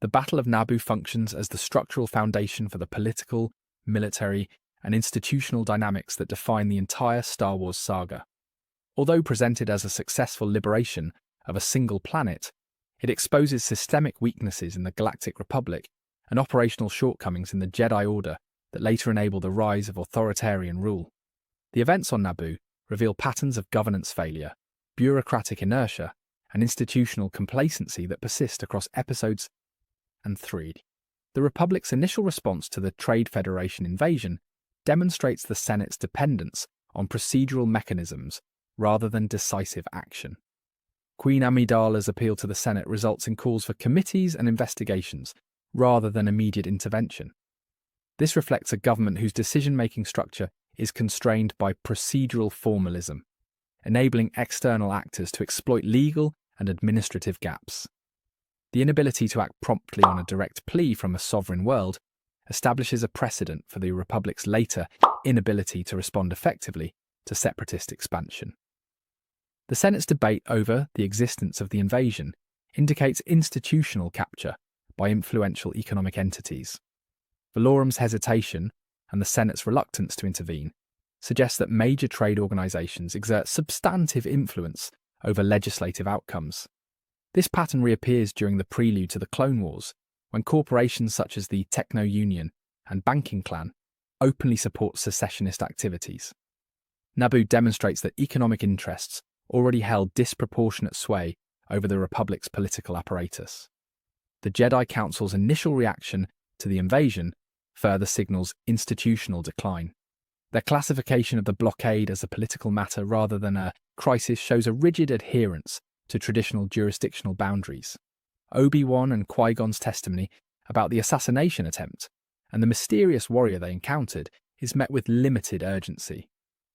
The Battle of Naboo functions as the structural foundation for the political, military, and institutional dynamics that define the entire Star Wars saga. Although presented as a successful liberation of a single planet, it exposes systemic weaknesses in the Galactic Republic and operational shortcomings in the Jedi Order that later enable the rise of authoritarian rule. The events on Naboo reveal patterns of governance failure, bureaucratic inertia, and institutional complacency that persist across episodes and 3. The Republic's initial response to the Trade Federation invasion demonstrates the Senate's dependence on procedural mechanisms rather than decisive action. Queen Amidala's appeal to the Senate results in calls for committees and investigations rather than immediate intervention. This reflects a government whose decision-making structure is constrained by procedural formalism, enabling external actors to exploit legal and administrative gaps. The inability to act promptly on a direct plea from a sovereign world establishes a precedent for the Republic's later inability to respond effectively to separatist expansion. The Senate's debate over the existence of the invasion indicates institutional capture by influential economic entities. Valorum's hesitation and the Senate's reluctance to intervene suggests that major trade organizations exert substantive influence over legislative outcomes. This pattern reappears during the prelude to the Clone Wars, when corporations such as the Techno-Union and Banking Clan openly support secessionist activities. Naboo demonstrates that economic interests already held disproportionate sway over the Republic's political apparatus. The Jedi Council's initial reaction to the invasion further signals institutional decline. Their classification of the blockade as a political matter rather than a crisis shows a rigid adherence to traditional jurisdictional boundaries. Obi-Wan and Qui-Gon's testimony about the assassination attempt and the mysterious warrior they encountered is met with limited urgency.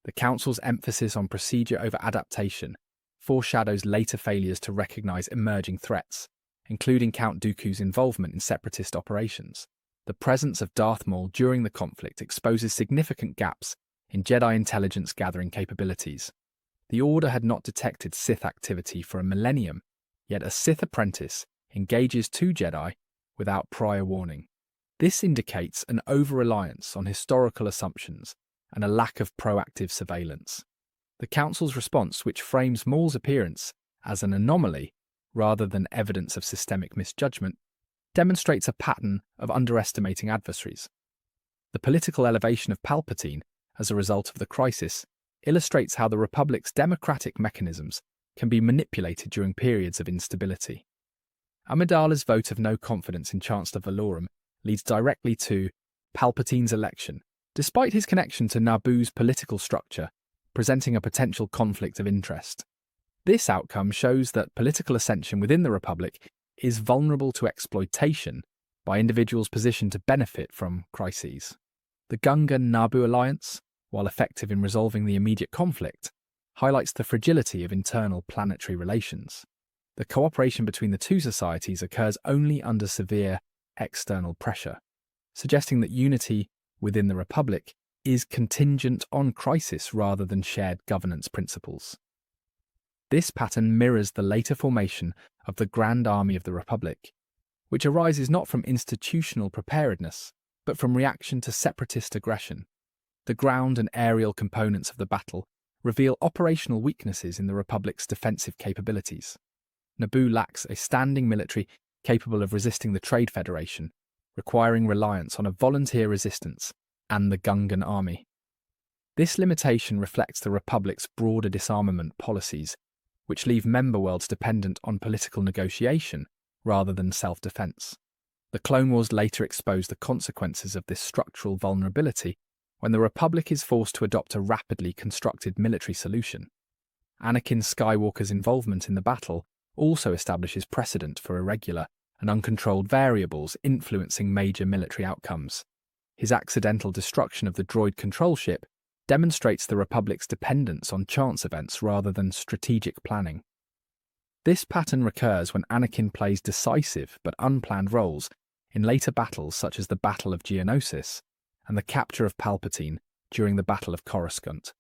The Council's emphasis on procedure over adaptation foreshadows later failures to recognize emerging threats, including Count Dooku's involvement in separatist operations. The presence of Darth Maul during the conflict exposes significant gaps in Jedi intelligence gathering capabilities. The Order had not detected Sith activity for a millennium, yet a Sith apprentice engages two Jedi without prior warning. This indicates an over-reliance on historical assumptions and a lack of proactive surveillance. The Council's response, which frames Maul's appearance as an anomaly rather than evidence of systemic misjudgment, demonstrates a pattern of underestimating adversaries. The political elevation of Palpatine as a result of the crisis illustrates how the Republic's democratic mechanisms can be manipulated during periods of instability. Amidala's vote of no confidence in Chancellor Valorum leads directly to Palpatine's election, despite his connection to Naboo's political structure, presenting a potential conflict of interest. This outcome shows that political ascension within the Republic is vulnerable to exploitation by individuals positioned to benefit from crises. The Gungan-Naboo alliance, while effective in resolving the immediate conflict, highlights the fragility of internal planetary relations. The cooperation between the two societies occurs only under severe external pressure, suggesting that unity within the Republic is contingent on crisis rather than shared governance principles. This pattern mirrors the later formation of the Grand Army of the Republic, which arises not from institutional preparedness, but from reaction to separatist aggression. The ground and aerial components of the battle reveal operational weaknesses in the Republic's defensive capabilities. Naboo lacks a standing military capable of resisting the Trade Federation, requiring reliance on a volunteer resistance and the Gungan army. This limitation reflects the Republic's broader disarmament policies, which leave member worlds dependent on political negotiation rather than self-defense. The Clone Wars later exposed the consequences of this structural vulnerability when the Republic is forced to adopt a rapidly constructed military solution. Anakin Skywalker's involvement in the battle also establishes precedent for irregular and uncontrolled variables influencing major military outcomes. His accidental destruction of the droid control ship demonstrates the Republic's dependence on chance events rather than strategic planning. This pattern recurs when Anakin plays decisive but unplanned roles in later battles such as the Battle of Geonosis and the capture of Palpatine during the Battle of Coruscant.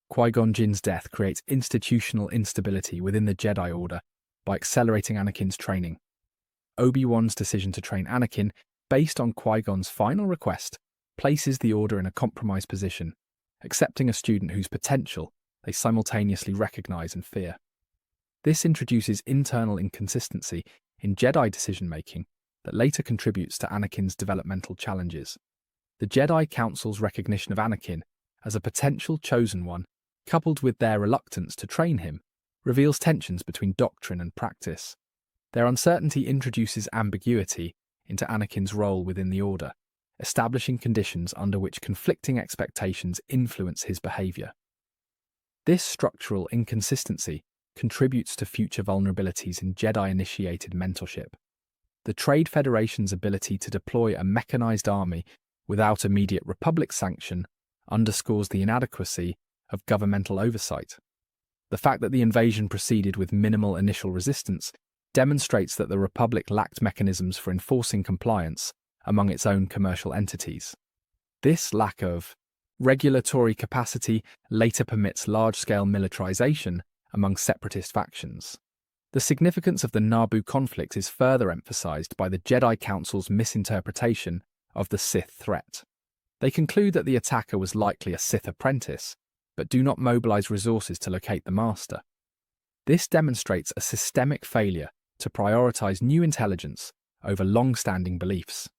Qui-Gon Jinn's death creates institutional instability within the Jedi Order by accelerating Anakin's training. Obi-Wan's decision to train Anakin, based on Qui-Gon's final request, places the Order in a compromised position, accepting a student whose potential they simultaneously recognize and fear. This introduces internal inconsistency in Jedi decision-making that later contributes to Anakin's developmental challenges. The Jedi Council's recognition of Anakin as a potential chosen one, coupled with their reluctance to train him, reveals tensions between doctrine and practice. Their uncertainty introduces ambiguity into Anakin's role within the Order, establishing conditions under which conflicting expectations influence his behavior. This structural inconsistency contributes to future vulnerabilities in Jedi-initiated mentorship. The Trade Federation's ability to deploy a mechanized army without immediate Republic sanction underscores the inadequacy of governmental oversight. The fact that the invasion proceeded with minimal initial resistance demonstrates that the Republic lacked mechanisms for enforcing compliance among its own commercial entities. This lack of regulatory capacity later permits large-scale militarization among separatist factions. The significance of the Naboo conflict is further emphasized by the Jedi Council's misinterpretation of the Sith threat. They conclude that the attacker was likely a Sith apprentice, but do not mobilize resources to locate the master. This demonstrates a systemic failure to prioritize new intelligence over long-standing beliefs.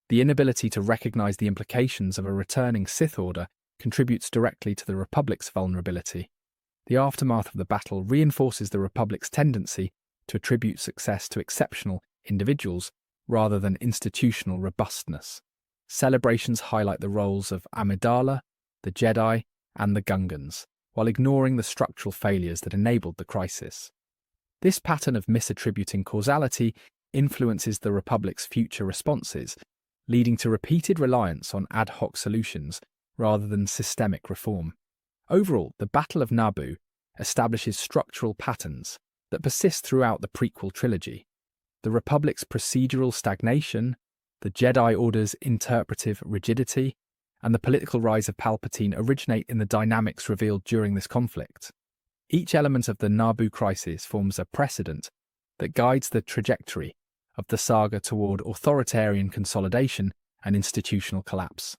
The inability to recognize the implications of a returning Sith Order contributes directly to the Republic's vulnerability. The aftermath of the battle reinforces the Republic's tendency to attribute success to exceptional individuals rather than institutional robustness. Celebrations highlight the roles of Amidala, the Jedi, and the Gungans, while ignoring the structural failures that enabled the crisis. This pattern of misattributing causality influences the Republic's future responses, leading to repeated reliance on ad hoc solutions rather than systemic reform. Overall, the Battle of Naboo establishes structural patterns that persist throughout the prequel trilogy. The Republic's procedural stagnation, the Jedi Order's interpretive rigidity, and the political rise of Palpatine originate in the dynamics revealed during this conflict. Each element of the Naboo crisis forms a precedent that guides the trajectory of the saga toward authoritarian consolidation and institutional collapse.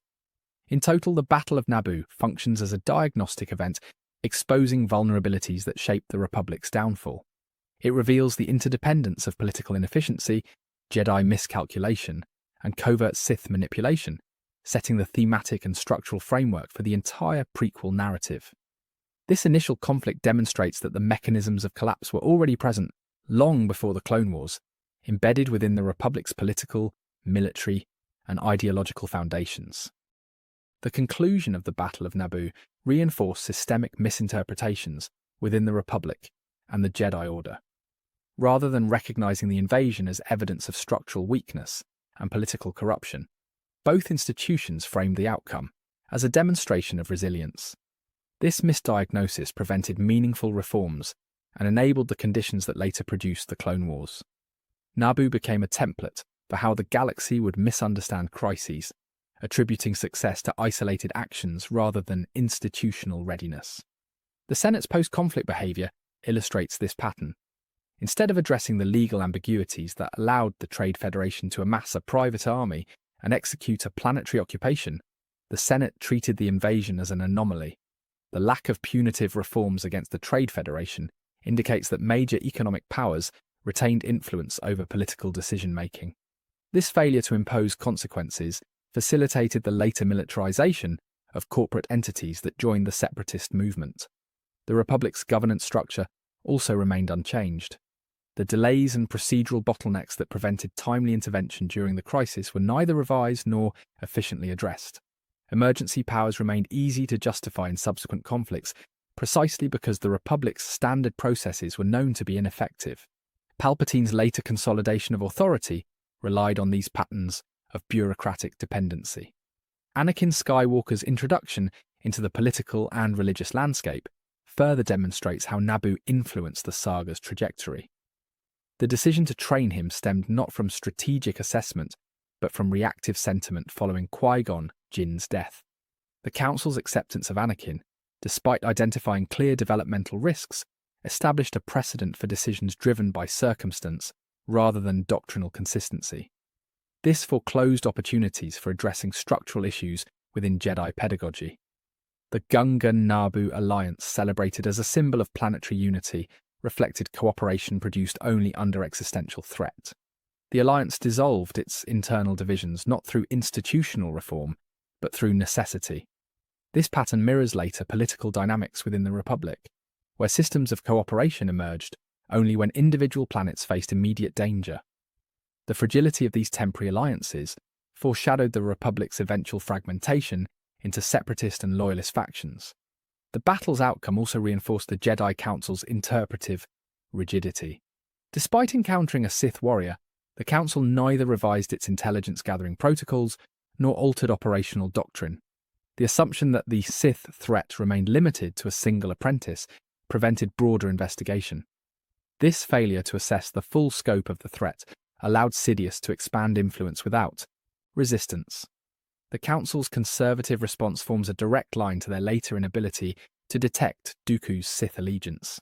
In total, the Battle of Naboo functions as a diagnostic event, exposing vulnerabilities that shape the Republic's downfall. It reveals the interdependence of political inefficiency, Jedi miscalculation, and covert Sith manipulation, setting the thematic and structural framework for the entire prequel narrative. This initial conflict demonstrates that the mechanisms of collapse were already present long before the Clone Wars, embedded within the Republic's political, military, and ideological foundations. The conclusion of the Battle of Naboo reinforced systemic misinterpretations within the Republic and the Jedi Order. Rather than recognizing the invasion as evidence of structural weakness and political corruption, both institutions framed the outcome as a demonstration of resilience. This misdiagnosis prevented meaningful reforms and enabled the conditions that later produced the Clone Wars. Naboo became a template for how the galaxy would misunderstand crises, attributing success to isolated actions rather than institutional readiness. The Senate's post-conflict behavior illustrates this pattern. Instead of addressing the legal ambiguities that allowed the Trade Federation to amass a private army and execute a planetary occupation, the Senate treated the invasion as an anomaly. The lack of punitive reforms against the Trade Federation indicates that major economic powers retained influence over political decision-making. This failure to impose consequences facilitated the later militarization of corporate entities that joined the separatist movement. The Republic's governance structure also remained unchanged. The delays and procedural bottlenecks that prevented timely intervention during the crisis were neither revised nor efficiently addressed. Emergency powers remained easy to justify in subsequent conflicts, precisely because the Republic's standard processes were known to be ineffective. Palpatine's later consolidation of authority relied on these patterns of bureaucratic dependency. Anakin Skywalker's introduction into the political and religious landscape further demonstrates how Naboo influenced the saga's trajectory. The decision to train him stemmed not from strategic assessment, but from reactive sentiment following Qui-Gon Jinn's death. The Council's acceptance of Anakin, despite identifying clear developmental risks, established a precedent for decisions driven by circumstance rather than doctrinal consistency. This foreclosed opportunities for addressing structural issues within Jedi pedagogy. The Gungan-Naboo alliance, celebrated as a symbol of planetary unity, reflected cooperation produced only under existential threat. The alliance dissolved its internal divisions not through institutional reform, but through necessity. This pattern mirrors later political dynamics within the Republic, where systems of cooperation emerged only when individual planets faced immediate danger. The fragility of these temporary alliances foreshadowed the Republic's eventual fragmentation into separatist and loyalist factions. The battle's outcome also reinforced the Jedi Council's interpretive rigidity. Despite encountering a Sith warrior, the Council neither revised its intelligence-gathering protocols nor altered operational doctrine. The assumption that the Sith threat remained limited to a single apprentice prevented broader investigation. This failure to assess the full scope of the threat allowed Sidious to expand influence without resistance. The Council's conservative response forms a direct line to their later inability to detect Dooku's Sith allegiance.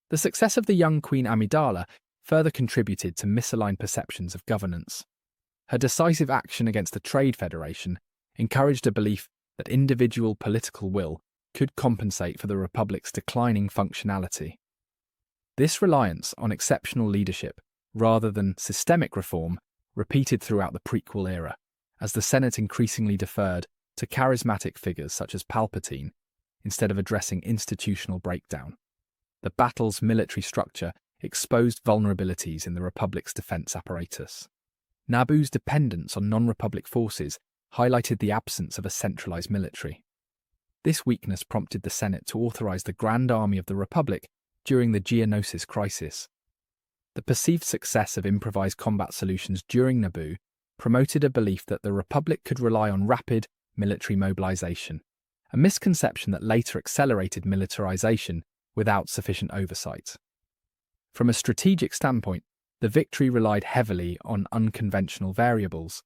The success of the young Queen Amidala further contributed to misaligned perceptions of governance. Her decisive action against the Trade Federation encouraged a belief that individual political will could compensate for the Republic's declining functionality. This reliance on exceptional leadership, rather than systemic reform, repeated throughout the prequel era, as the Senate increasingly deferred to charismatic figures such as Palpatine instead of addressing institutional breakdown. The battle's military structure exposed vulnerabilities in the Republic's defense apparatus. Naboo's dependence on non-Republic forces highlighted the absence of a centralized military. This weakness prompted the Senate to authorize the Grand Army of the Republic during the Geonosis crisis. The perceived success of improvised combat solutions during Naboo promoted a belief that the Republic could rely on rapid military mobilization, a misconception that later accelerated militarization without sufficient oversight. From a strategic standpoint, the victory relied heavily on unconventional variables.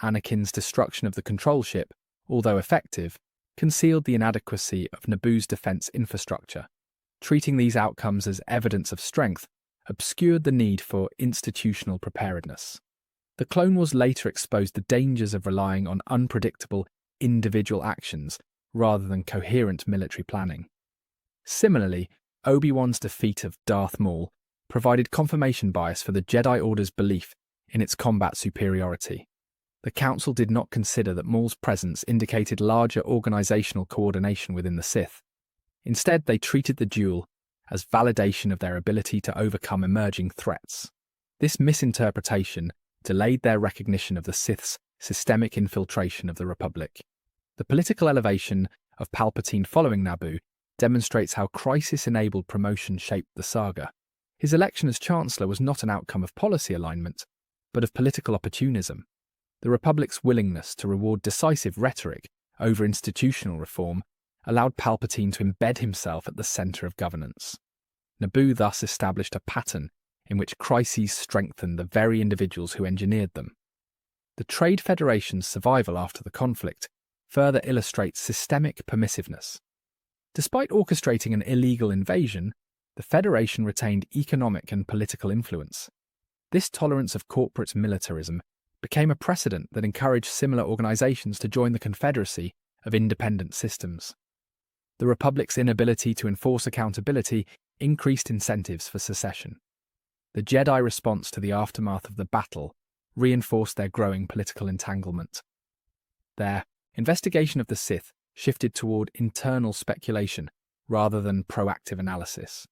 Anakin's destruction of the control ship, although effective, concealed the inadequacy of Naboo's defense infrastructure. Treating these outcomes as evidence of strength obscured the need for institutional preparedness. The Clone Wars later exposed the dangers of relying on unpredictable individual actions rather than coherent military planning. Similarly, Obi-Wan's defeat of Darth Maul provided confirmation bias for the Jedi Order's belief in its combat superiority. The Council did not consider that Maul's presence indicated larger organizational coordination within the Sith. Instead, they treated the duel as validation of their ability to overcome emerging threats. This misinterpretation delayed their recognition of the Sith's systemic infiltration of the Republic. The political elevation of Palpatine following Naboo demonstrates how crisis-enabled promotion shaped the saga. His election as Chancellor was not an outcome of policy alignment, but of political opportunism. The Republic's willingness to reward decisive rhetoric over institutional reform allowed Palpatine to embed himself at the centre of governance. Naboo thus established a pattern in which crises strengthened the very individuals who engineered them. The Trade Federation's survival after the conflict further illustrates systemic permissiveness. Despite orchestrating an illegal invasion, the Federation retained economic and political influence. This tolerance of corporate militarism became a precedent that encouraged similar organizations to join the Confederacy of Independent Systems. The Republic's inability to enforce accountability increased incentives for secession. The Jedi response to the aftermath of the battle reinforced their growing political entanglement. Their investigation of the Sith shifted toward internal speculation rather than proactive analysis.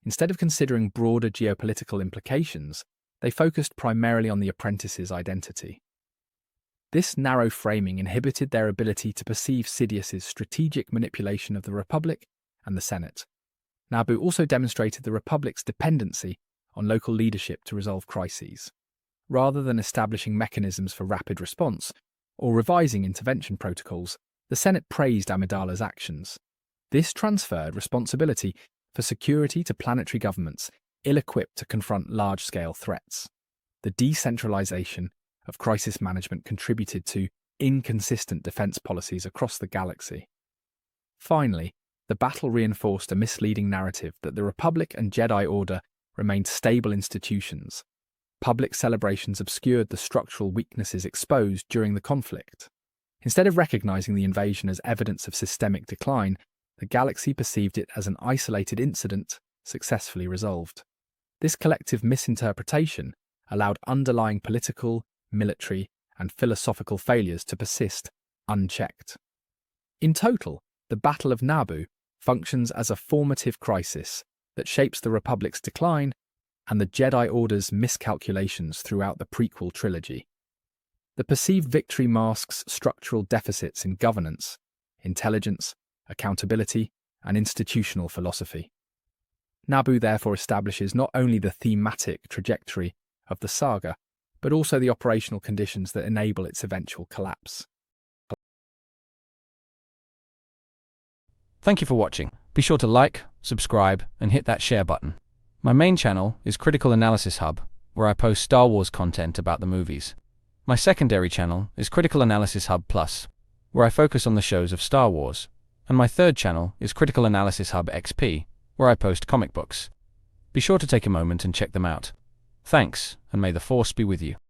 Instead of considering broader geopolitical implications, they focused primarily on the apprentice's identity. This narrow framing inhibited their ability to perceive Sidious's strategic manipulation of the Republic and the Senate. Naboo also demonstrated the Republic's dependency on local leadership to resolve crises. Rather than establishing mechanisms for rapid response or revising intervention protocols, the Senate praised Amidala's actions. This transferred responsibility for security to planetary governments ill-equipped to confront large-scale threats. The decentralization of crisis management contributed to inconsistent defense policies across the galaxy. Finally, the battle reinforced a misleading narrative that the Republic and Jedi Order remained stable institutions. public celebrations obscured the structural weaknesses exposed during the conflict. Instead of recognizing the invasion as evidence of systemic decline, the galaxy perceived it as an isolated incident successfully resolved. This collective misinterpretation allowed underlying political, military, and philosophical failures to persist unchecked. In total, the Battle of Naboo functions as a formative crisis that shapes the Republic's decline and the Jedi Order's miscalculations throughout the prequel trilogy. The perceived victory masks structural deficits in governance, intelligence, accountability, and institutional philosophy. Naboo therefore establishes not only the thematic trajectory of the saga, but also the operational conditions that enable its eventual collapse. Thank you for watching. Be sure to like, subscribe, and hit that share button. My main channel is Critical Analysis Hub, where I post Star Wars content about the movies. My secondary channel is Critical Analysis Hub Plus, where I focus on the shows of Star Wars. And my third channel is Critical Analysis Hub XP, where I post comic books. Be sure to take a moment and check them out. Thanks, and may the Force be with you.